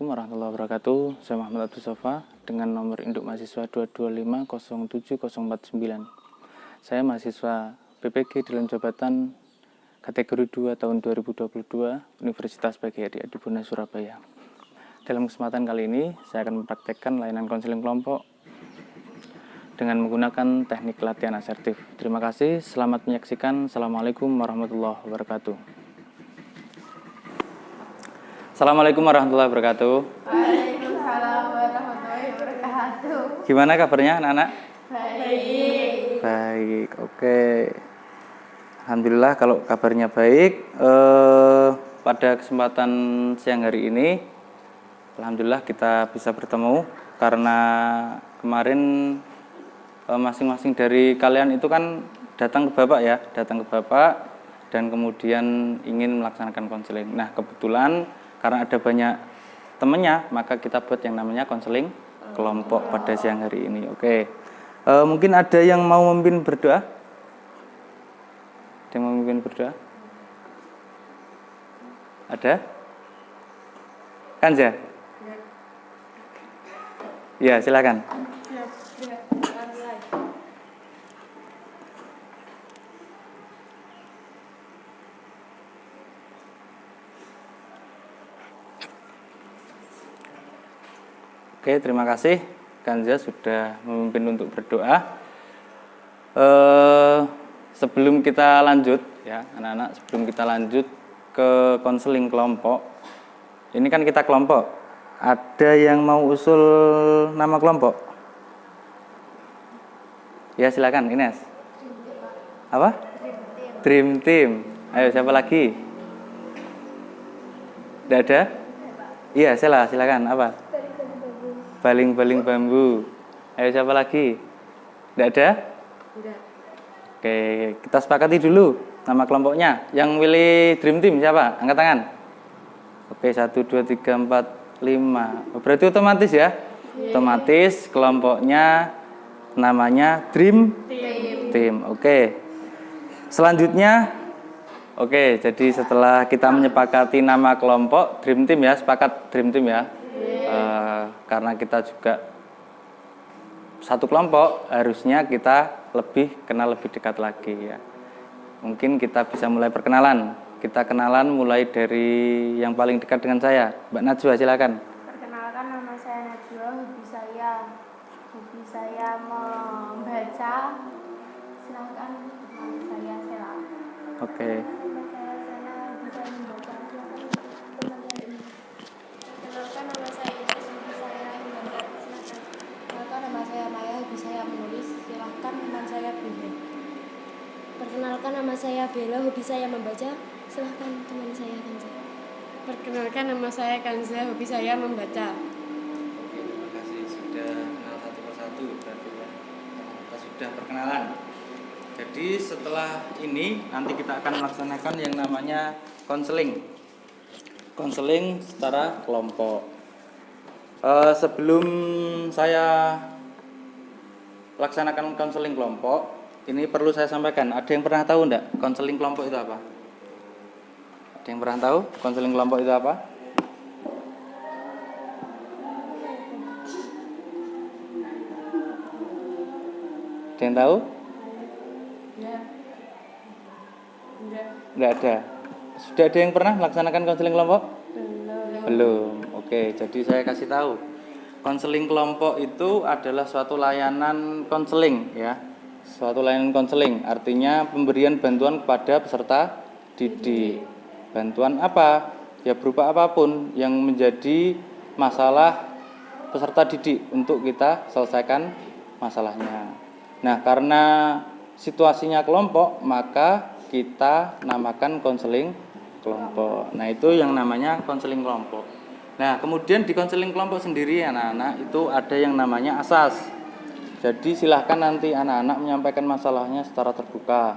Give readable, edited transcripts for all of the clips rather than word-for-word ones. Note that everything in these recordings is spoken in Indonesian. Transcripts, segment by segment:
Assalamualaikum warahmatullahi wabarakatuh. Saya Muhammad Abdul Sofa dengan nomor induk mahasiswa 2250749. Saya mahasiswa PPG dalam jabatan kategori 2 tahun 2022 Universitas PGRI Adipurna Surabaya. Dalam kesempatan kali ini saya akan mempraktekkan layanan konseling kelompok dengan menggunakan teknik latihan asertif. Terima kasih, selamat menyaksikan. Assalamualaikum warahmatullahi wabarakatuh. Assalamualaikum warahmatullahi wabarakatuh. Waalaikumsalam warahmatullahi wabarakatuh. Gimana kabarnya anak-anak? Baik. Baik, oke. Alhamdulillah kalau kabarnya baik. Pada kesempatan siang hari ini, alhamdulillah kita bisa bertemu karena kemarin masing-masing dari kalian itu kan datang ke Bapak ya, dan kemudian ingin melaksanakan konseling. Nah, kebetulan karena ada banyak temannya, maka kita buat yang namanya konseling kelompok pada siang hari ini. Oke. Mungkin ada yang mau memimpin berdoa? Ada yang mau memimpin berdoa? Ada? Kanza? Ya, silakan. Oke, terima kasih Kanza sudah memimpin untuk berdoa. Sebelum kita lanjut ya anak-anak, sebelum kita lanjut ke konseling kelompok, ini kan kita kelompok. Ada yang mau usul nama kelompok? Ya silakan Ines. Apa? Dream Team. Ayo siapa lagi? Tidak ada? Iya silakan. Apa? Baling-baling bambu. Ayo siapa lagi? Tidak ada? Tidak. Oke, kita sepakati dulu nama kelompoknya. Yang pilih Dream Team siapa? Angkat tangan. Oke, 1, 2, 3, 4, 5. Berarti otomatis ya? Otomatis kelompoknya namanya Dream Team. Oke. Selanjutnya, oke, jadi setelah kita menyepakati nama kelompok Dream Team ya, sepakat Dream Team ya. Karena kita juga satu kelompok, harusnya kita lebih kenal lebih dekat lagi ya. Mungkin kita bisa mulai perkenalan. Kita kenalan mulai dari yang paling dekat dengan saya. Mbak Najwa silakan. Perkenalkan, nama saya Najwa. Hobi saya membaca. Silakan nama saya Sela. Oke. Nama saya Sela, bisa membaca. Perkenalkan, nama saya Ines, hobi saya membaca. Silakan. Perkenalkan, nama saya Maya, hobi saya menulis. Silakan teman saya Bella. Perkenalkan, nama saya Bella, hobi saya membaca. Silakan teman saya Kanza. Perkenalkan, nama saya Kanza, hobi saya membaca. Oke, terima kasih sudah kenal satu persatu berarti ya. Kita sudah perkenalan. Jadi setelah ini nanti kita akan melaksanakan yang namanya konseling. Konseling secara kelompok. Sebelum saya laksanakan konseling kelompok, ini perlu saya sampaikan. Ada yang pernah tahu enggak konseling kelompok itu apa? Ada yang pernah tahu konseling kelompok itu apa? Ada yang tahu? Enggak ada. Sudah ada yang pernah melaksanakan konseling kelompok? Belum. Oke, jadi saya kasih tahu. Konseling kelompok itu adalah suatu layanan konseling ya. Suatu layanan konseling artinya pemberian bantuan kepada peserta didik. Bantuan apa? Ya berupa apapun yang menjadi masalah peserta didik untuk kita selesaikan masalahnya. Nah, karena situasinya kelompok, maka kita namakan konseling kelompok. Nah, itu yang namanya konseling kelompok. Nah, kemudian di konseling kelompok sendiri anak-anak itu ada yang namanya asas. Jadi silahkan nanti anak-anak menyampaikan masalahnya secara terbuka.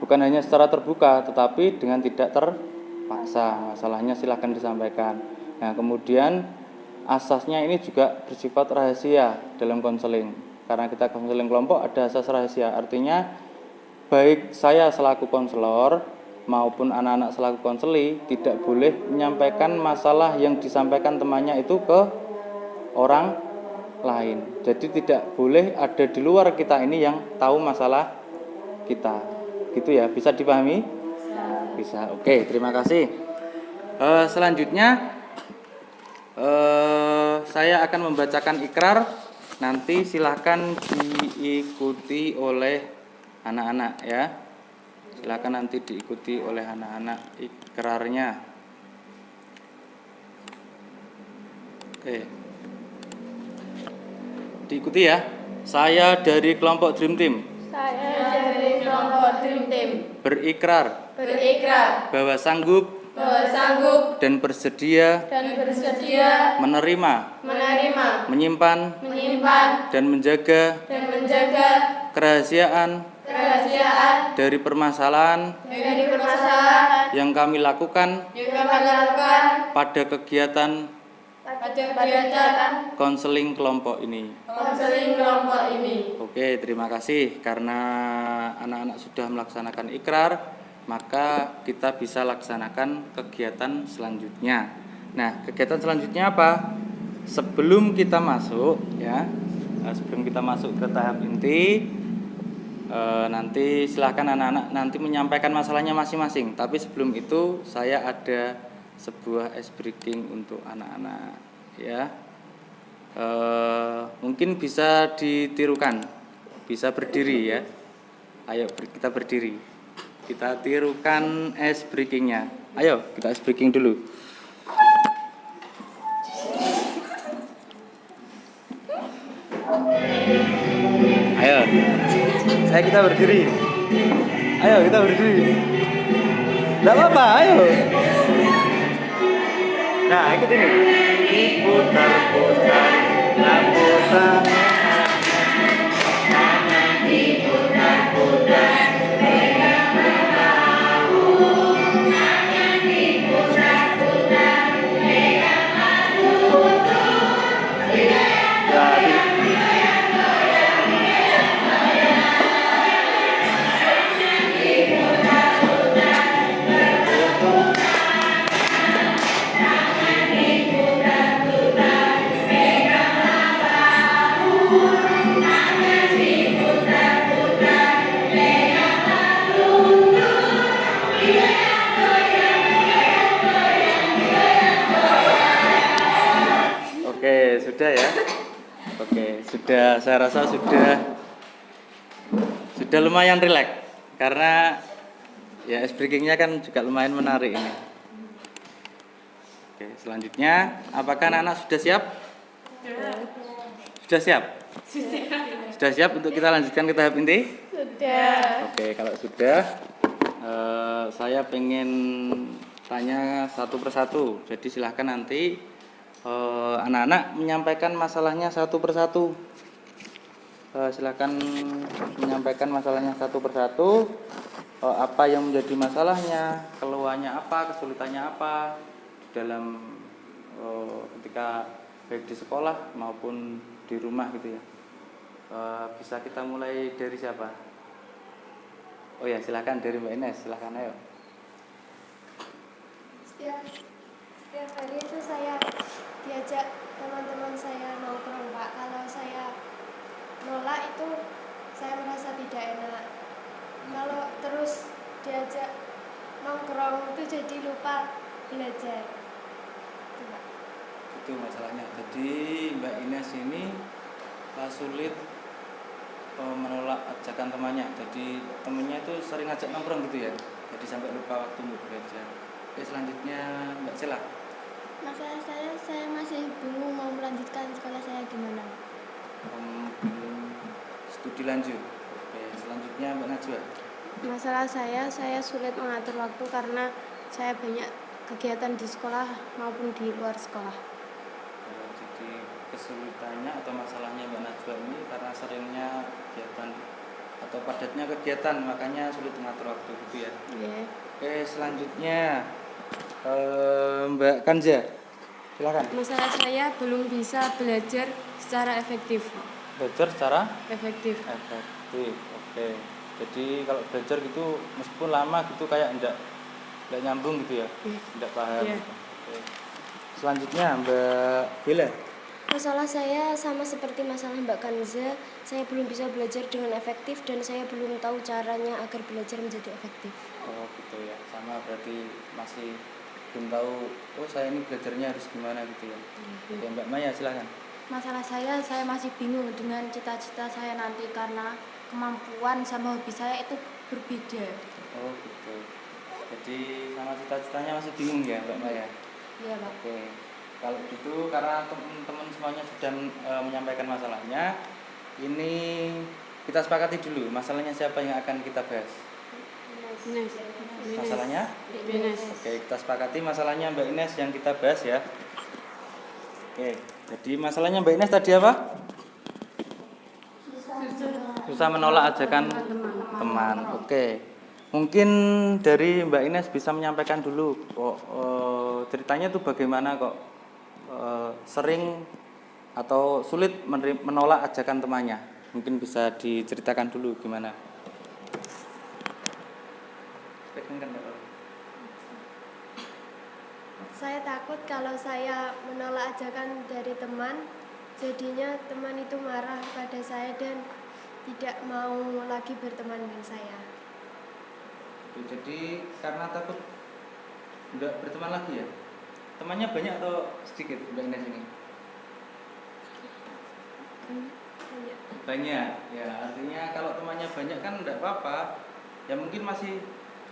Bukan hanya secara terbuka, tetapi dengan tidak terpaksa. Masalahnya silahkan disampaikan. Nah, kemudian asasnya ini juga bersifat rahasia dalam konseling. Karena kita konseling kelompok ada asas rahasia. Artinya baik saya selaku konselor maupun anak-anak selaku konseli tidak boleh menyampaikan masalah yang disampaikan temannya itu ke orang lain. Jadi tidak boleh ada di luar kita ini yang tahu masalah kita. Gitu ya, bisa dipahami? Bisa. Oke, terima kasih. Selanjutnya saya akan membacakan ikrar. Nanti silahkan diikuti oleh anak-anak ya. Silahkan nanti diikuti oleh anak-anak ikrarnya. Oke. Diikuti ya. Saya dari kelompok Dream Team Saya dari kelompok Dream Team berikrar berikrar bahwa sanggup bahwa sanggup dan bersedia dan bersedia menerima, menyimpan dan menjaga kerahasiaan dari permasalahan yang kami lakukan pada kegiatan konseling kelompok ini. Oke, terima kasih. Karena anak-anak sudah melaksanakan ikrar, maka kita bisa laksanakan kegiatan selanjutnya. Nah, kegiatan selanjutnya apa? Sebelum kita masuk ke tahap inti, nanti silahkan anak-anak nanti menyampaikan masalahnya masing-masing. Tapi sebelum itu saya ada sebuah ice breaking untuk anak-anak ya. Mungkin bisa ditirukan, bisa berdiri ya. Ayo kita berdiri. Kita tirukan ice breakingnya. Ayo kita ice breaking dulu. Ayo, kita berdiri. Ayo kita berdiri. Tidak apa-apa, ayo. Nah, ikut ini. Diputar-putar lampu tangan. Diputar-putar. Oke, sudah ya. Oke, sudah, saya rasa sudah lumayan rileks karena ya ice breakingnya kan juga lumayan menarik ini. Oke, selanjutnya apakah anak-anak sudah siap? Sudah siap? Sudah siap untuk kita lanjutkan ke tahap inti? Sudah. Oke, kalau sudah saya pengen tanya satu persatu. Jadi silahkan nanti anak-anak menyampaikan masalahnya satu persatu. Silakan menyampaikan masalahnya satu persatu. Apa yang menjadi masalahnya, keluhannya apa, kesulitannya apa dalam ketika baik di sekolah maupun di rumah gitu ya. Bisa kita mulai dari siapa? Oh ya, silakan dari Mbak Ines, silakan ayo. Setiap hari itu saya diajak teman-teman saya nongkrong, Pak. Kalau saya nolak itu saya merasa tidak enak. Kalau terus diajak nongkrong itu jadi lupa belajar. Itu, Pak. Itu masalahnya. Jadi Mbak Ines ini sulit menolak ajakan temannya. Jadi temannya itu sering ngajak nongkrong gitu ya. Jadi sampai lupa waktu untuk belajar. Oke, selanjutnya Mbak Sela. Masalah saya masih bingung mau melanjutkan sekolah saya gimana. Studi lanjut. Oke, selanjutnya Mbak Najwa. Masalah saya sulit mengatur waktu karena saya banyak kegiatan di sekolah maupun di luar sekolah. Jadi kesulitannya atau masalahnya Mbak Najwa ini karena seringnya kegiatan atau padatnya kegiatan, makanya sulit mengatur waktu gitu ya. Yeah. Oke, selanjutnya Mbak Kanja, silakan. Masalah saya belum bisa belajar secara efektif. Belajar secara Efektif. efektif. Oke. Jadi kalau belajar gitu meskipun lama gitu kayak enggak Nggak nyambung gitu ya? Nggak paham. Iya. Oke. Selanjutnya Mbak Bella. Masalah saya sama seperti masalah Mbak Kanza, saya belum bisa belajar dengan efektif dan saya belum tahu caranya agar belajar menjadi efektif. Oh gitu ya, sama berarti masih belum tahu, oh saya ini belajarnya harus gimana gitu ya. Oke, Mbak Maya silahkan. Masalah saya masih bingung dengan cita-cita saya nanti karena kemampuan sama hobi saya itu berbeda. Oh gitu, jadi sama cita-citanya masih bingung ya Mbak Maya. Iya Pak. Oke, kalau gitu karena teman-teman semuanya sudah menyampaikan masalahnya, ini kita sepakati dulu masalahnya siapa yang akan kita bahas. Ines. Masalahnya? Ines. Oke, kita sepakati masalahnya Mbak Ines yang kita bahas ya. Oke, jadi masalahnya Mbak Ines tadi apa? Susah menolak ajakan teman. Oke, mungkin dari Mbak Ines bisa menyampaikan dulu kok ceritanya itu bagaimana kok sering atau sulit menolak ajakan temannya. Mungkin bisa diceritakan dulu gimana. Saya takut kalau saya menolak ajakan dari teman, jadinya teman itu marah pada saya dan tidak mau lagi berteman dengan saya. Jadi karena takut tidak berteman lagi ya? Temannya banyak atau sedikit Mbak Ines ini? Banyak, ya artinya kalau temannya banyak kan tidak apa-apa. Ya mungkin masih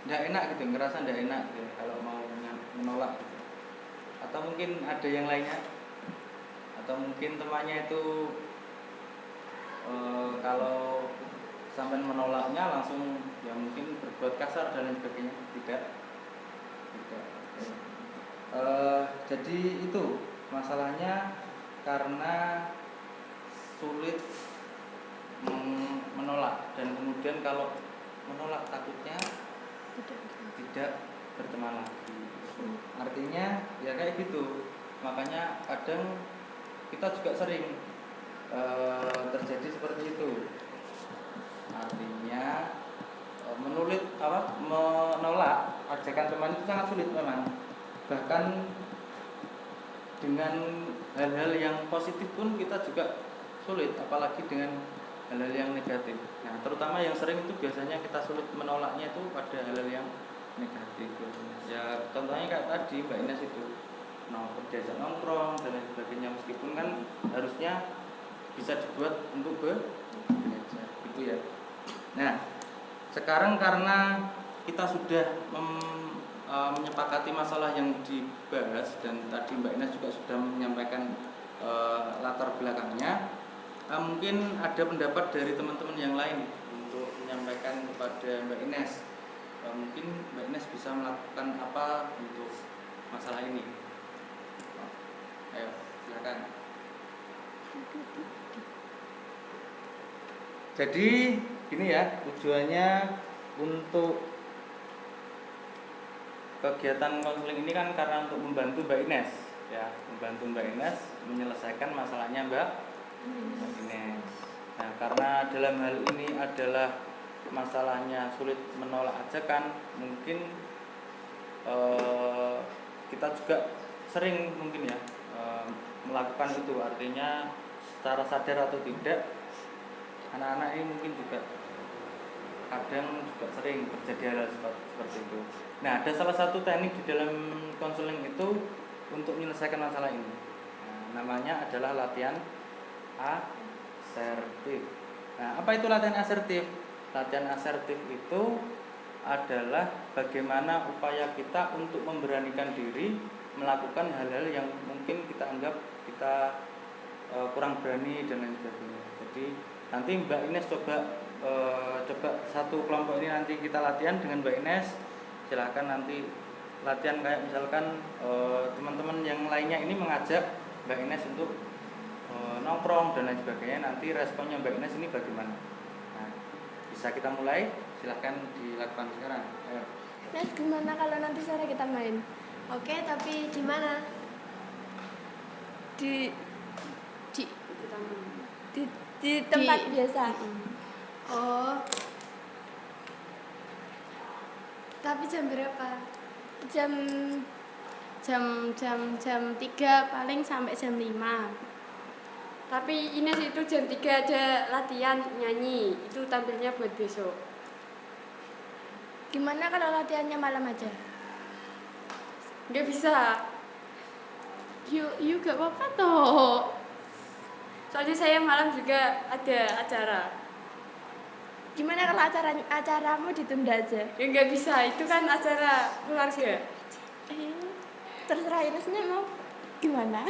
tidak enak gitu, ngerasa tidak enak gitu, kalau mau menolak gitu. Atau mungkin ada yang lainnya, atau mungkin temannya itu kalau sampai menolaknya langsung ya mungkin berbuat kasar dan lain sebagainya. Tidak. Jadi itu masalahnya karena sulit menolak, dan kemudian kalau menolak takutnya tidak berteman lagi. Artinya ya kayak gitu, makanya kadang kita juga sering terjadi seperti itu. Artinya menolak ajakan teman itu sangat sulit memang. Bahkan dengan hal-hal yang positif pun kita juga sulit, apalagi dengan hal-hal yang negatif. Nah, terutama yang sering itu biasanya kita sulit menolaknya itu pada hal-hal yang negatif. Ya, contohnya kayak tadi Mbak Ines itu diajak nongkrong dan lain sebagainya, meskipun kan harusnya bisa dibuat untuk belajar, gitu ya. Nah, sekarang karena kita sudah menyepakati masalah yang dibahas dan tadi Mbak Ines juga sudah menyampaikan latar belakangnya, mungkin ada pendapat dari teman-teman yang lain untuk menyampaikan kepada Mbak Ines. Mungkin Mbak Ines bisa melakukan apa untuk masalah ini? Ayo, silakan. Jadi gini ya, tujuannya untuk kegiatan konseling ini kan karena untuk membantu Mbak Ines, ya, membantu Mbak Ines menyelesaikan masalahnya Mbak Ines. Nah, karena dalam hal ini adalah masalahnya sulit menolak ajakan, mungkin kita juga sering mungkin ya melakukan itu. Artinya secara sadar atau tidak, anak-anak ini mungkin juga kadang juga sering terjadi hal seperti itu. Nah, ada salah satu teknik di dalam konseling itu untuk menyelesaikan masalah ini. Nah, namanya adalah latihan asertif. Nah, apa itu latihan asertif? Latihan asertif itu adalah bagaimana upaya kita untuk memberanikan diri melakukan hal-hal yang mungkin kita anggap kita kurang berani dan lain sebagainya. Jadi nanti Mbak Ines coba satu kelompok ini nanti kita latihan dengan Mbak Ines. Silahkan nanti latihan kayak misalkan teman-teman yang lainnya ini mengajak Mbak Ines untuk nongkrong dan lain sebagainya. Nanti responnya Mbak Ines ini bagaimana? Nah, bisa kita mulai. Silahkan dilakukan sekarang. Ayo. Nes, gimana kalau nanti sore kita main? Oke, tapi di mana? Di tempat biasa. Oh. Tapi jam berapa? jam jam 3 paling sampai jam 5. Tapi Ines itu jam 3 ada latihan nyanyi, itu tampilnya buat besok. Gimana kalau latihannya malam aja? Nggak bisa, Yuk gak apa-apa toh. soalnya saya malam juga ada acara. Gimana kalau acaramu ditunda aja? Ya nggak bisa, itu kan acara keluarga. Terserah Inesnya mau gimana?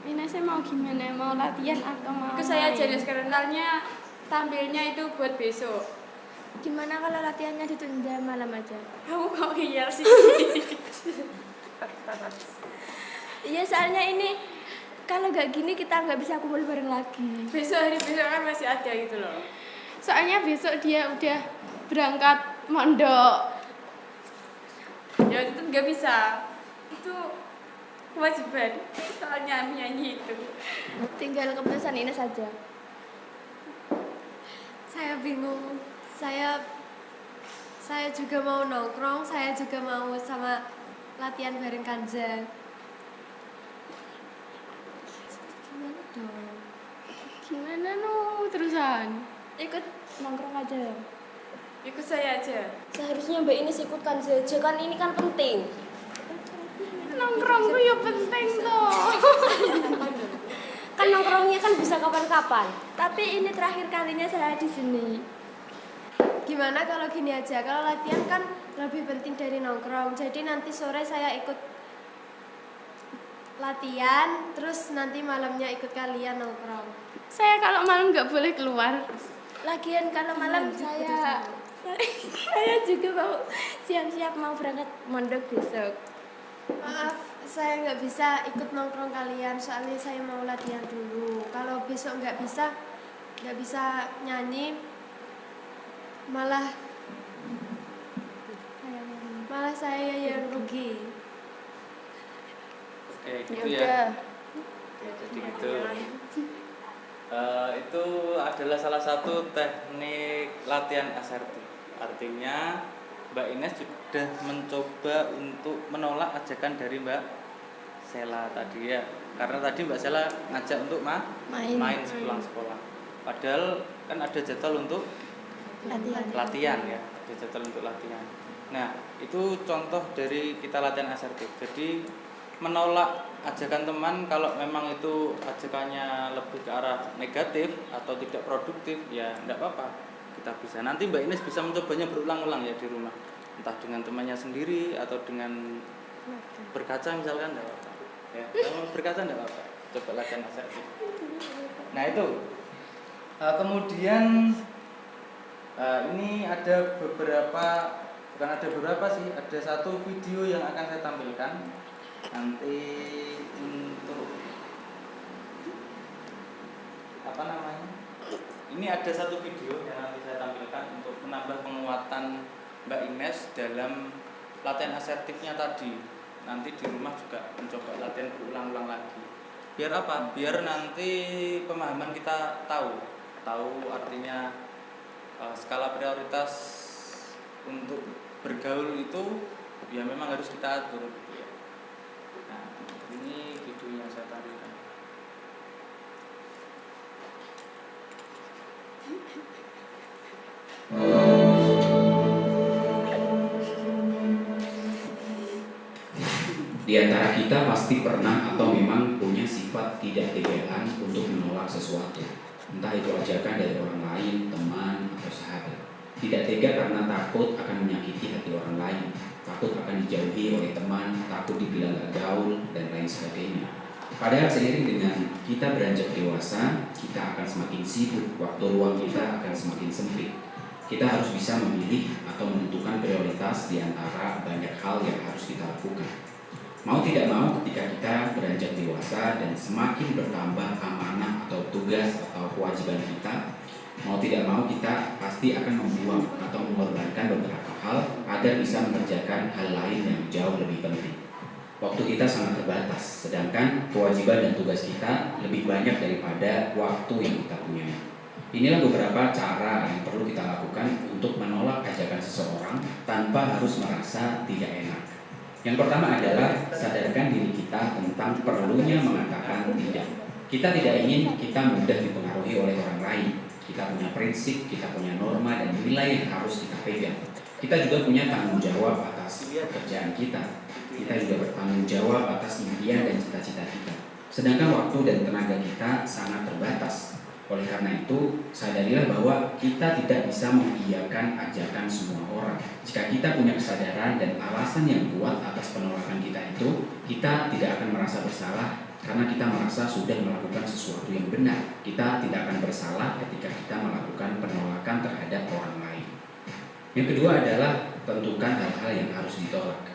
Inesnya mau gimana? Mau latihan atau mau Itu saya main? jenis kenalnya tampilnya itu buat besok. Gimana kalau latihannya ditunda malam aja? Kamu kok ngeyel sih? Iya, soalnya ini kalau nggak gini kita nggak bisa kumpul bareng lagi. Hari besok kan masih ada gitu loh. Soalnya besok dia udah berangkat mondok. Ya itu nggak bisa, itu kewajiban. Soalnya nyanyi itu. Tinggal keputusan Ines saja. Saya bingung. Saya juga mau nongkrong, saya juga mau sama latihan bareng Kanza. Gimana dong? Gimana no terusan? Ikut nongkrong aja. Ikut saya aja. Seharusnya Mbak Ines ikut Kanza aja, kan ini kan penting. Nongkrongku ya penting toh. Kan nongkrongnya kan bisa kapan-kapan. Tapi ini terakhir kalinya saya di sini. Gimana kalau gini aja? Kalau latihan kan lebih penting dari nongkrong. Jadi nanti sore saya ikut latihan, terus nanti malamnya ikut kalian nongkrong. Saya kalau malam nggak boleh keluar. Lagian kalau malam saya juga mau siap-siap mau berangkat mondok besok. Maaf, saya nggak bisa ikut nongkrong kalian, soalnya saya mau latihan dulu. Kalau besok nggak bisa nyanyi, malah saya yang rugi. Oke, gitu ya. Oke, jadi gitu. Itu adalah salah satu teknik latihan asertif. Artinya Mbak Ines sudah mencoba untuk menolak ajakan dari Mbak Sela tadi ya. Karena tadi Mbak Sela ngajak untuk main sepulang sekolah. Padahal kan ada jadwal untuk latihan ya, ada jadwal untuk latihan. Nah, itu contoh dari kita latihan asertif. Jadi menolak ajakan teman kalau memang itu ajakannya lebih ke arah negatif atau tidak produktif, ya enggak apa-apa, kita bisa. Nanti Mbak Ines bisa mencobanya berulang-ulang ya di rumah, entah dengan temannya sendiri atau dengan berkaca misalkan, enggak apa-apa ya. Kalau berkaca enggak apa-apa, coba latihan asertif. Nah itu kemudian ini ada ada satu video yang akan saya tampilkan nanti untuk ini ada satu video yang nanti saya tampilkan untuk menambah penguatan Mbak Ines dalam latihan asertifnya tadi. Nanti di rumah juga mencoba latihan berulang-ulang lagi. Biar apa? Biar nanti pemahaman kita tahu artinya skala prioritas untuk bergaul itu ya memang harus kita atur. Nah, ini video yang saya tampilkan. Di antara kita pasti pernah atau memang punya sifat tidak tegaan untuk menolak sesuatu, entah itu ajakan dari orang lain, teman, atau sahabat. Tidak tega karena takut akan menyakiti hati orang lain, takut akan dijauhi oleh teman, takut dibilang gak gaul, dan lain sebagainya. Padahal seiring dengan kita beranjak dewasa, kita akan semakin sibuk, waktu ruang kita akan semakin sempit. Kita harus bisa memilih atau menentukan prioritas di antara banyak hal yang harus kita lakukan. Mau tidak mau ketika kita beranjak dewasa dan semakin bertambah amanah atau tugas atau kewajiban kita, mau tidak mau kita pasti akan membuang atau mengorbankan beberapa hal agar bisa mengerjakan hal lain yang jauh lebih penting. Waktu kita sangat terbatas, sedangkan kewajiban dan tugas kita lebih banyak daripada waktu yang kita punya. Inilah beberapa cara yang perlu kita lakukan untuk menolak ajakan seseorang tanpa harus merasa tidak enak. Yang pertama adalah sadarkan diri kita tentang perlunya mengatakan tidak. Kita tidak ingin kita mudah dipengaruhi oleh orang lain. Kita punya prinsip, kita punya norma dan nilai yang harus kita pegang. Kita juga punya tanggung jawab atas pekerjaan kita. Kita juga bertanggung jawab atas impian dan cita-cita kita. Sedangkan waktu dan tenaga kita sangat terbatas. Oleh karena itu, sadarilah bahwa kita tidak bisa mengiyakan ajakan semua orang. Jika kita punya kesadaran dan alasan yang kuat atas penolakan kita itu, kita tidak akan merasa bersalah karena kita merasa sudah melakukan sesuatu yang benar. Kita tidak akan bersalah ketika kita melakukan penolakan terhadap orang lain. Yang kedua adalah tentukan hal-hal yang harus ditolak.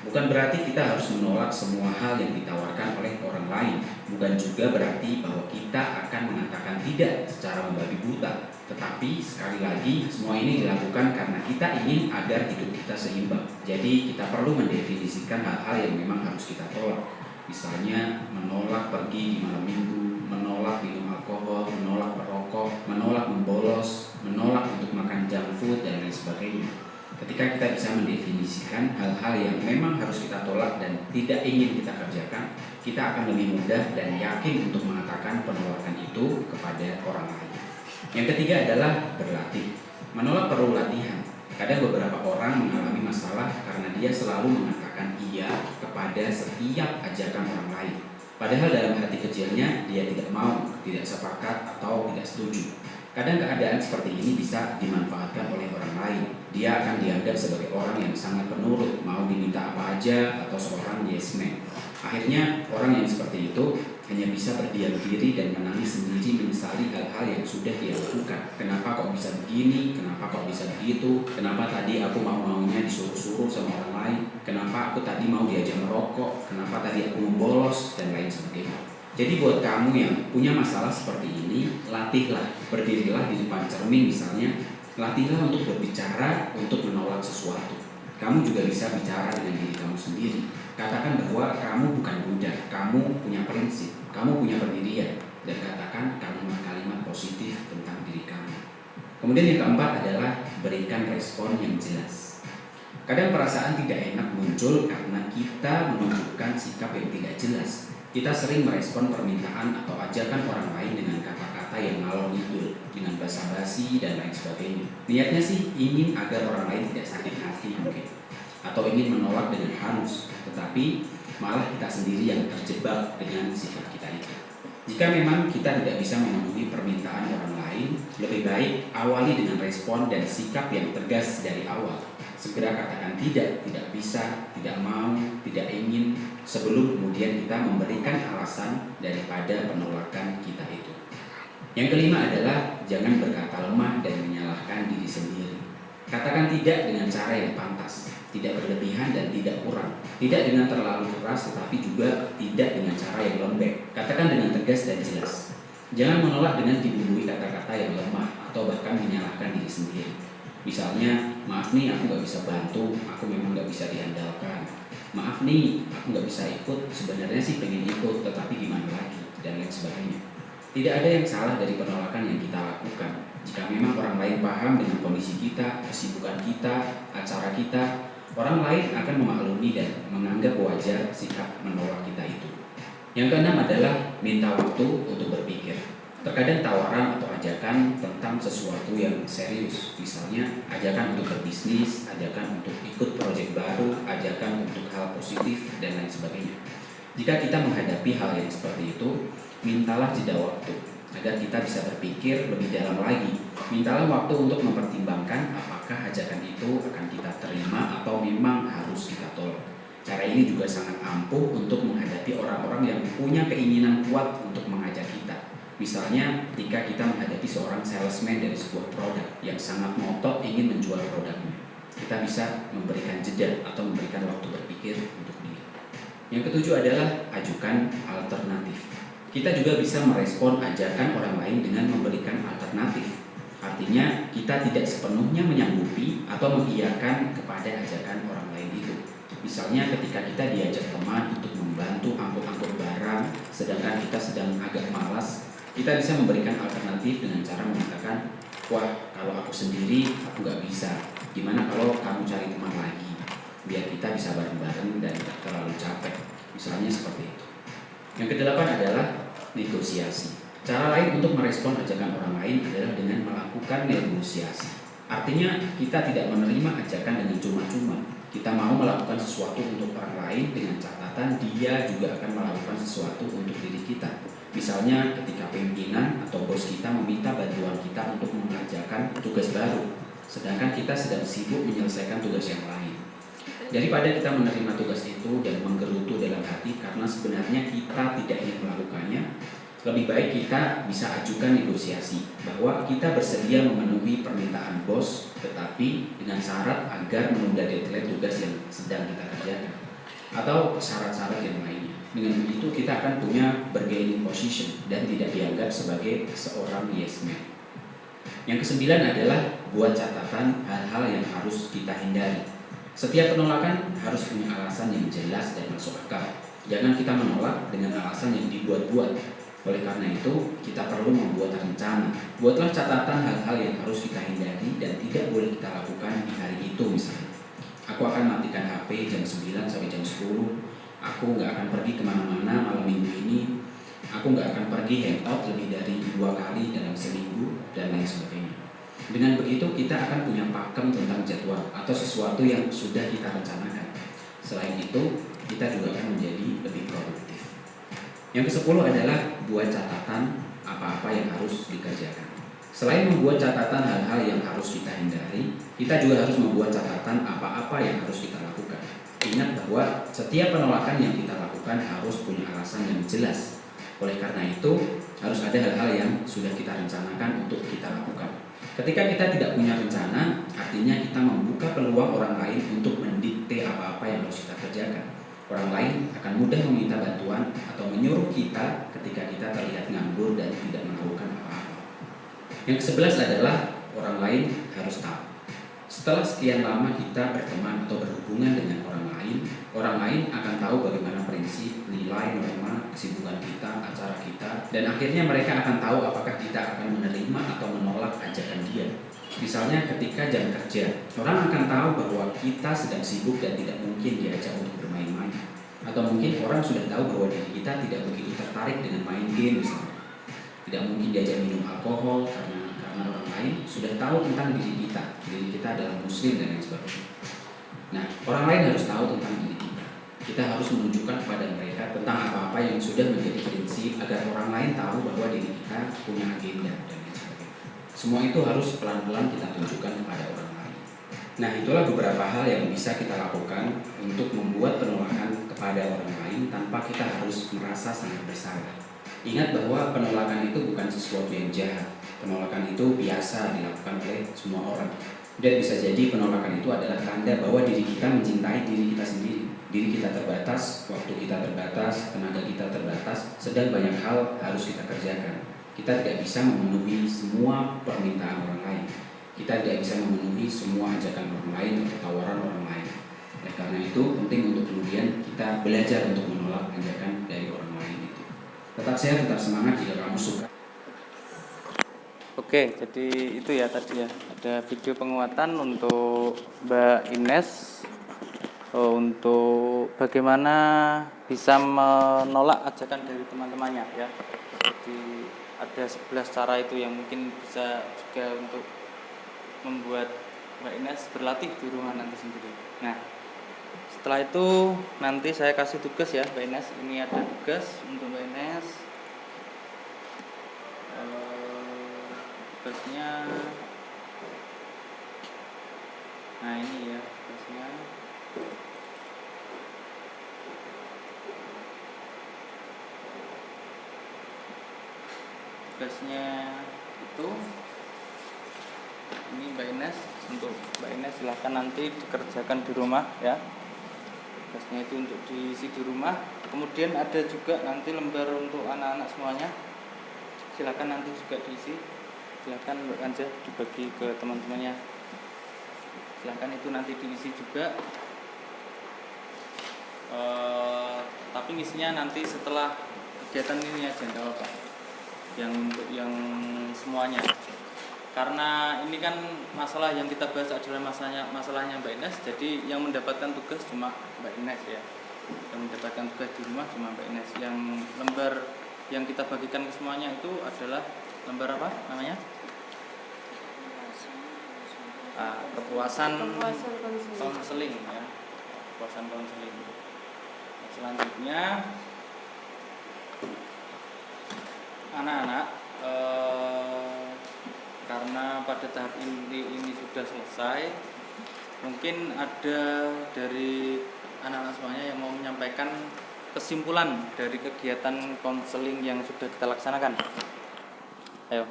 Bukan berarti kita harus menolak semua hal yang ditawarkan oleh orang lain. Bukan juga berarti bahwa kita akan mengatakan tidak secara membabi buta. Tetapi sekali lagi semua ini dilakukan karena kita ingin agar hidup kita seimbang. Jadi kita perlu mendefinisikan hal-hal yang memang harus kita tolak. Misalnya menolak pergi di malam minggu, menolak minum alkohol, menolak merokok, menolak membolos, menolak untuk makan junk food dan lain sebagainya. Ketika kita bisa mendefinisikan hal-hal yang memang harus kita tolak dan tidak ingin kita kerjakan, kita akan lebih mudah dan yakin untuk mengatakan penolakan itu kepada orang lain. Yang ketiga adalah berlatih. Menolak perlu latihan. Kadang beberapa orang mengalami masalah karena dia selalu mengatakan iya kepada setiap ajakan orang lain. Padahal dalam hati kecilnya dia tidak mau, tidak sepakat atau tidak setuju. Kadang keadaan seperti ini bisa dimanfaatkan oleh orang lain. Dia akan dianggap sebagai orang yang sangat penurut, mau diminta apa aja atau seorang yes man. Akhirnya orang yang seperti itu hanya bisa berdiam diri dan menangis sendiri menyesali hal-hal yang sudah dia lakukan. Kenapa kok bisa begini? Kenapa kok bisa begitu? Kenapa tadi aku mau-maunya disuruh-suruh sama orang lain? Kenapa aku tadi mau diajak merokok? Kenapa tadi aku membolos? Dan lain sebagainya. Jadi buat kamu yang punya masalah seperti ini, latihlah, berdirilah di depan cermin misalnya, latihlah untuk berbicara, untuk menolak sesuatu. Kamu juga bisa bicara dengan diri kamu sendiri. Katakan bahwa kamu bukan budak, kamu punya prinsip, kamu punya pendirian, dan katakan kalimat-kalimat positif tentang diri kamu. Kemudian yang keempat adalah berikan respon yang jelas. Kadang perasaan tidak enak muncul karena kita menunjukkan sikap yang tidak jelas. Kita sering merespon permintaan atau ajakan orang lain dengan kata-kata yang ngalor ngidul, dengan basa-basi dan lain sebagainya. Niatnya sih ingin agar orang lain tidak sakit hati mungkin, atau ingin menolak dengan halus, tetapi malah kita sendiri yang terjebak dengan sikap kita itu. Jika memang kita tidak bisa memenuhi permintaan orang lain, lebih baik awali dengan respon dan sikap yang tegas dari awal. Segera katakan tidak bisa, tidak mau, tidak ingin, sebelum kemudian kita memberikan alasan daripada penolakan kita itu. Yang kelima adalah jangan berkata lemah dan menyalahkan diri sendiri. Katakan tidak dengan cara yang pantas, tidak berlebihan dan tidak kurang, tidak dengan terlalu keras tetapi juga tidak dengan cara yang lembek. Katakan dengan tegas dan jelas. Jangan menolak dengan dibumbui kata-kata yang lemah atau bahkan menyalahkan diri sendiri. Misalnya, maaf nih aku gak bisa bantu, aku memang gak bisa diandalkan. Maaf nih, aku gak bisa ikut, sebenarnya sih pengen ikut, tetapi gimana lagi, dan lain sebagainya. Tidak ada yang salah dari penolakan yang kita lakukan. Jika memang orang lain paham dengan kondisi kita, kesibukan kita, acara kita, orang lain akan memaklumi dan menganggap wajar sikap menolak kita itu. Yang keenam adalah minta waktu untuk berpikir. Terkadang tawaran atau ajakan tentang sesuatu yang serius, misalnya ajakan untuk berbisnis, ajakan untuk ikut proyek baru, ajakan untuk hal positif, dan lain sebagainya. Jika kita menghadapi hal yang seperti itu, mintalah jeda waktu agar kita bisa berpikir lebih dalam lagi. Mintalah waktu untuk mempertimbangkan apakah ajakan itu akan kita terima atau memang harus kita tolak. Cara ini juga sangat ampuh untuk menghadapi orang-orang yang punya keinginan kuat untuk mengajak kita. Misalnya ketika kita menghadapi seorang salesman dari sebuah produk yang sangat ngotot ingin menjual produknya, kita bisa memberikan jeda atau memberikan waktu berpikir untuk dia. Yang ketujuh adalah ajukan alternatif. Kita juga bisa merespon ajakan orang lain dengan memberikan alternatif. Artinya kita tidak sepenuhnya menyanggupi atau mengiyakan kepada ajakan orang lain itu. Misalnya ketika kita diajak teman untuk membantu angkut-angkut barang, sedangkan kita sedang agak malas, kita bisa memberikan alternatif dengan cara mengatakan, wah kalau aku sendiri aku gak bisa, Gimana kalau kamu cari teman lagi, biar kita bisa bareng-bareng dan tidak terlalu capek. Misalnya seperti itu. Yang kedelapan adalah negosiasi. Cara lain untuk merespon ajakan orang lain adalah dengan melakukan negosiasi. Artinya kita tidak menerima ajakan dengan cuma-cuma. Kita mau melakukan sesuatu untuk orang lain dengan catatan dia juga akan melakukan sesuatu untuk diri kita. Misalnya ketika pimpinan atau bos kita meminta bantuan kita untuk mengerjakan tugas baru, sedangkan kita sedang sibuk menyelesaikan tugas yang lain. Daripada kita menerima tugas itu dan menggerutu dalam hati karena sebenarnya kita tidak ingin melakukannya, lebih baik kita bisa ajukan negosiasi bahwa kita bersedia memenuhi permintaan bos, tetapi dengan syarat agar menunda deadline tugas yang sedang kita kerjakan atau syarat-syarat yang lainnya. Dengan begitu kita akan punya bargaining position dan tidak dianggap sebagai seorang yes man. Yang kesembilan adalah buat catatan hal-hal yang harus kita hindari. Setiap penolakan harus punya alasan yang jelas dan masuk akal. Jangan kita menolak dengan alasan yang dibuat-buat. Oleh karena itu, kita perlu membuat rencana. Buatlah catatan hal-hal yang harus kita hindari dan tidak boleh kita lakukan di hari itu misalnya. Aku akan matikan HP jam 9 sampai jam 10. Aku nggak akan pergi kemana-mana malam minggu ini. Aku nggak akan pergi hangout lebih dari 2 kali dalam seminggu dan lain sebagainya. Dengan begitu kita akan punya pakem tentang jadwal atau sesuatu yang sudah kita rencanakan. Selain itu, kita juga akan menjadi lebih produktif. Yang ke-10 adalah buat catatan apa-apa yang harus dikerjakan. Selain membuat catatan hal-hal yang harus kita hindari, kita juga harus membuat catatan apa-apa yang harus kita lakukan. Ingat bahwa setiap penolakan yang kita lakukan harus punya alasan yang jelas. Oleh karena itu, harus ada hal-hal yang sudah kita rencanakan untuk kita lakukan. Ketika kita tidak punya rencana, artinya kita membuka peluang orang lain untuk mendikte apa-apa yang harus kita kerjakan. Orang lain akan mudah meminta bantuan atau menyuruh kita ketika kita terlihat nganggur dan tidak melakukan apa-apa. Yang ke-11 adalah orang lain harus tahu. Setelah sekian lama kita berteman atau berhubungan dengan orang lain akan tahu bagaimana prinsip, nilai, norma, kesibukan kita, acara kita, dan akhirnya mereka akan tahu apakah kita akan menerima atau menolak ajakan dia. Misalnya ketika jam kerja, orang akan tahu bahwa kita sedang sibuk dan tidak mungkin diajak untuk bermain-main. Atau mungkin orang sudah tahu bahwa diri kita tidak begitu tertarik dengan main game misalnya. Tidak mungkin diajak minum alkohol karena orang lain sudah tahu tentang diri kita adalah muslim dan lain sebagainya. Nah, orang lain harus tahu tentang diri kita. Kita harus menunjukkan kepada mereka tentang apa-apa yang sudah menjadi prinsip agar orang lain tahu bahwa diri kita punya agenda dan lain sebagainya. Semua itu harus pelan-pelan kita tunjukkan kepada orang lain. Nah, itulah beberapa hal yang bisa kita lakukan untuk membuat penolakan kepada orang lain tanpa kita harus merasa sangat bersalah. Ingat bahwa penolakan itu bukan sesuatu yang jahat. Penolakan itu biasa dilakukan oleh semua orang. Dan bisa jadi penolakan itu adalah tanda bahwa diri kita mencintai diri kita sendiri. Diri kita terbatas, waktu kita terbatas, tenaga kita terbatas, sedang banyak hal harus kita kerjakan. Kita tidak bisa memenuhi semua permintaan orang lain. Kita tidak bisa memenuhi semua ajakan orang lain atau tawaran orang lain. Oleh karena itu, penting untuk kemudian kita belajar untuk menolak ajakan dari orang lain itu. Tetap sehat, tetap semangat jika kamu suka. Oke, jadi itu ya tadi ya, ada video penguatan untuk Mbak Ines untuk bagaimana bisa menolak ajakan dari teman-temannya ya. Jadi ada 11 cara itu yang mungkin bisa juga untuk membuat Mbak Ines berlatih di rumah nanti sendiri. Nah, setelah itu nanti saya kasih tugas ya Mbak Ines. Ini ada tugas untuk Mbak Ines. Tugasnya, nah ini ya tugasnya. Tugasnya itu ini Mbak Ines. Untuk Mbak Ines silahkan nanti dikerjakan di rumah ya. Tugasnya itu untuk diisi di rumah. Kemudian ada juga nanti lembar untuk anak-anak semuanya. Silahkan nanti juga diisi. Silahkan Mbak Anja dibagi ke teman-temannya. Silahkan itu nanti diisi juga. Tapi ngisinya nanti setelah kegiatan ini aja, enggak apa-apa. Yang untuk yang semuanya. karena ini kan masalah yang kita bahas adalah masalahnya Mbak Ines, jadi yang mendapatkan tugas cuma Mbak Ines ya. Yang mendapatkan tugas di rumah cuma Mbak Ines. Yang lembar yang kita bagikan ke semuanya itu adalah lembar apa namanya? Kepuasan konseling ya. Kepuasan konseling. Selanjutnya anak-anak karena pada tahap ini sudah selesai, mungkin ada dari anak-anak semuanya yang mau menyampaikan kesimpulan dari kegiatan konseling yang sudah kita laksanakan. Ayo,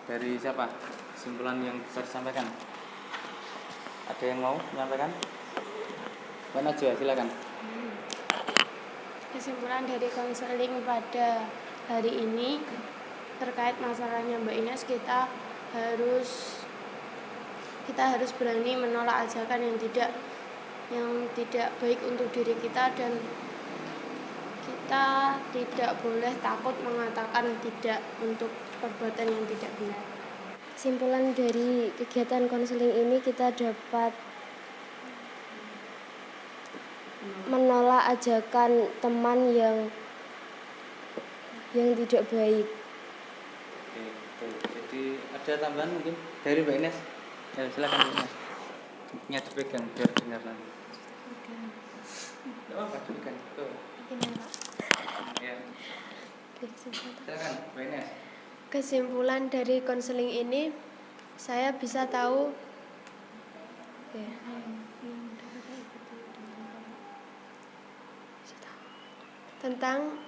dari siapa? Kesimpulan yang bisa disampaikan. Ada yang mau menyampaikan? Mbak Najwa, silakan. Kesimpulan dari konseling pada hari ini terkait masalahnya Mbak Ines, kita harus berani menolak ajakan yang tidak baik untuk diri kita, dan kita tidak boleh takut mengatakan tidak untuk perbuatan yang tidak benar. Kesimpulan dari kegiatan konseling ini, kita dapat menolak ajakan teman yang tidak baik. Oke, betul. Jadi ada tambahan mungkin dari Mbak Ines? Ya, silakan Mbak Ines. Nya dipegang biar dengar nanti. Tidak apa-apa, dipegang. Tuh. Ya. Silakan Mbak Ines. Kesimpulan dari konseling ini, saya bisa tahu tentang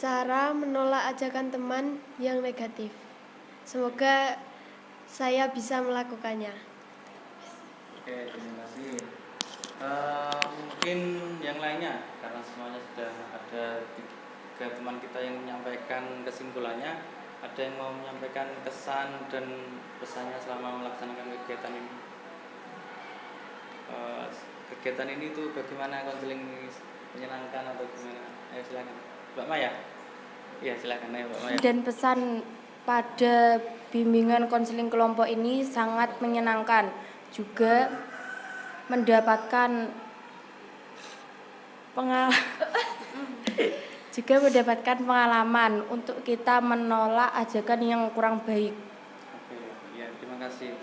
cara menolak ajakan teman yang negatif. Semoga saya bisa melakukannya. Oke, terima kasih. Mungkin yang lainnya, karena semuanya sudah ada 3 teman kita yang menyampaikan kesimpulannya, ada yang mau menyampaikan kesan dan pesannya selama melaksanakan kegiatan ini. Kegiatan ini tuh bagaimana, konseling menyenangkan atau gimana? Ayo silakan, Mbak Maya. Iya silakan, ayo Mbak Maya. Dan pesan pada bimbingan konseling kelompok ini sangat menyenangkan, juga mendapatkan pengalaman untuk kita menolak ajakan yang kurang baik. Oke, ya terima kasih.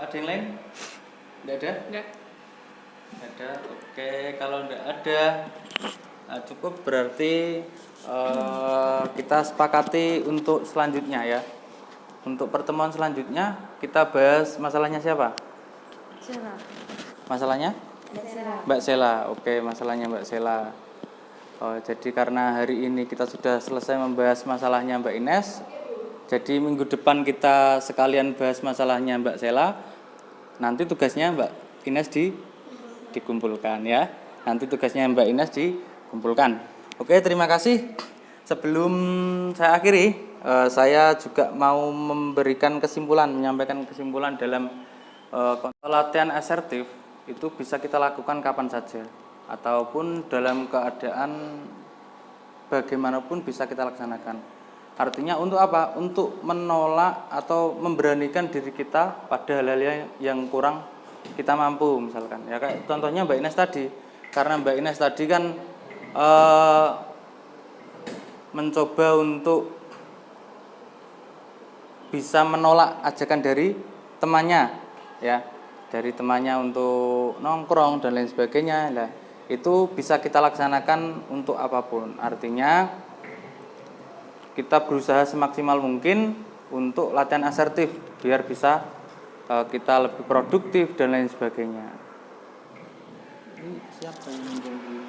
Ada yang lain? Tidak ada? Enggak. Ada. Oke, kalau tidak ada cukup, berarti kita sepakati untuk selanjutnya ya. Untuk pertemuan selanjutnya kita bahas masalahnya siapa? Masalahnya? Mbak Sela. Oke, masalahnya Mbak Sela. Jadi karena hari ini kita sudah selesai membahas masalahnya Mbak Ines, jadi minggu depan kita sekalian bahas masalahnya Mbak Sela. Nanti tugasnya Mbak Ines dikumpulkan ya. Nanti tugasnya Mbak Ines dikumpulkan. Oke, terima kasih. Sebelum saya akhiri, saya juga mau menyampaikan kesimpulan dalam latihan asertif itu bisa kita lakukan kapan saja, ataupun dalam keadaan bagaimanapun bisa kita laksanakan. Artinya untuk apa? Untuk menolak atau memberanikan diri kita pada hal-hal yang kurang kita mampu, misalkan. Ya kayak contohnya Mbak Ines tadi. Karena Mbak Ines tadi kan mencoba untuk bisa menolak ajakan dari temannya, ya, dari temannya untuk nongkrong dan lain sebagainya. Nah, itu bisa kita laksanakan untuk apapun. Artinya kita berusaha semaksimal mungkin untuk latihan asertif biar bisa kita lebih produktif dan lain sebagainya. Ini siapa yang mengganggu?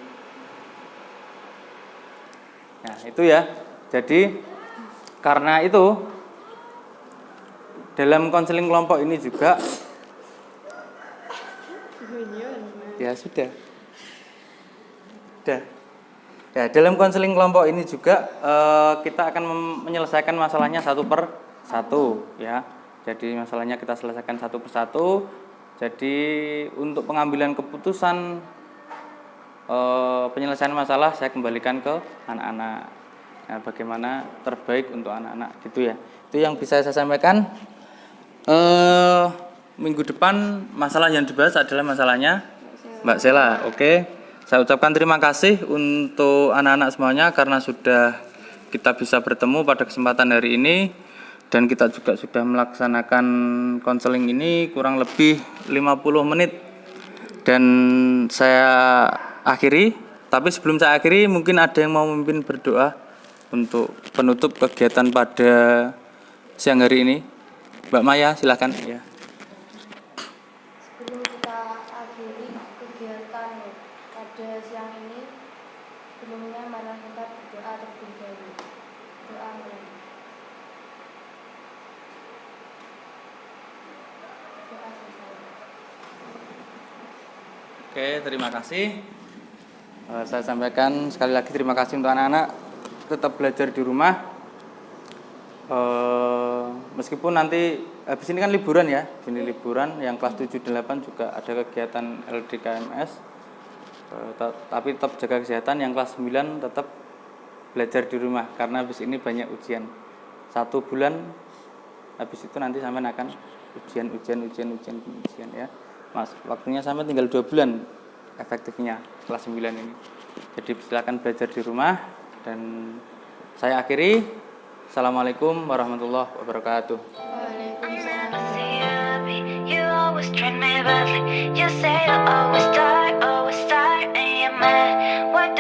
Nah, itu ya. Jadi karena itu dalam konseling kelompok ini juga ya sudah. Ya, dalam konseling kelompok ini juga kita akan menyelesaikan masalahnya satu per satu ya. Jadi masalahnya kita selesaikan satu per satu. Jadi untuk pengambilan keputusan penyelesaian masalah saya kembalikan ke anak-anak. Nah, bagaimana terbaik untuk anak-anak gitu ya. Itu yang bisa saya sampaikan. Minggu depan masalah yang dibahas adalah masalahnya Mbak Sela. Oke. Saya ucapkan terima kasih untuk anak-anak semuanya karena sudah kita bisa bertemu pada kesempatan hari ini, dan kita juga sudah melaksanakan konseling ini kurang lebih 50 menit. Dan saya akhiri, tapi sebelum saya akhiri mungkin ada yang mau memimpin berdoa untuk penutup kegiatan pada siang hari ini. Mbak Maya, silakan ya. Sebelum kita akhiri kegiatan pada siang ini, sebelumnya marilah kita berdoa terlebih dahulu. Doa mulai. Doa selesai. Oke, terima kasih. Saya sampaikan sekali lagi terima kasih untuk anak-anak, tetap belajar di rumah. Meskipun nanti habis ini kan liburan ya, ini liburan, yang kelas 7 8 juga ada kegiatan LDKMS. Tapi tetap jaga kesehatan. Yang kelas 9 tetap belajar di rumah karena habis ini banyak ujian. 1 bulan habis itu nanti sampai akan ujian ya. Mas, waktunya sampai tinggal 2 bulan efektifnya kelas 9 ini. Jadi silakan belajar di rumah, dan saya akhiri. Assalamualaikum warahmatullahi wabarakatuh. You always treat me badly. You say I always start, and you're mad. What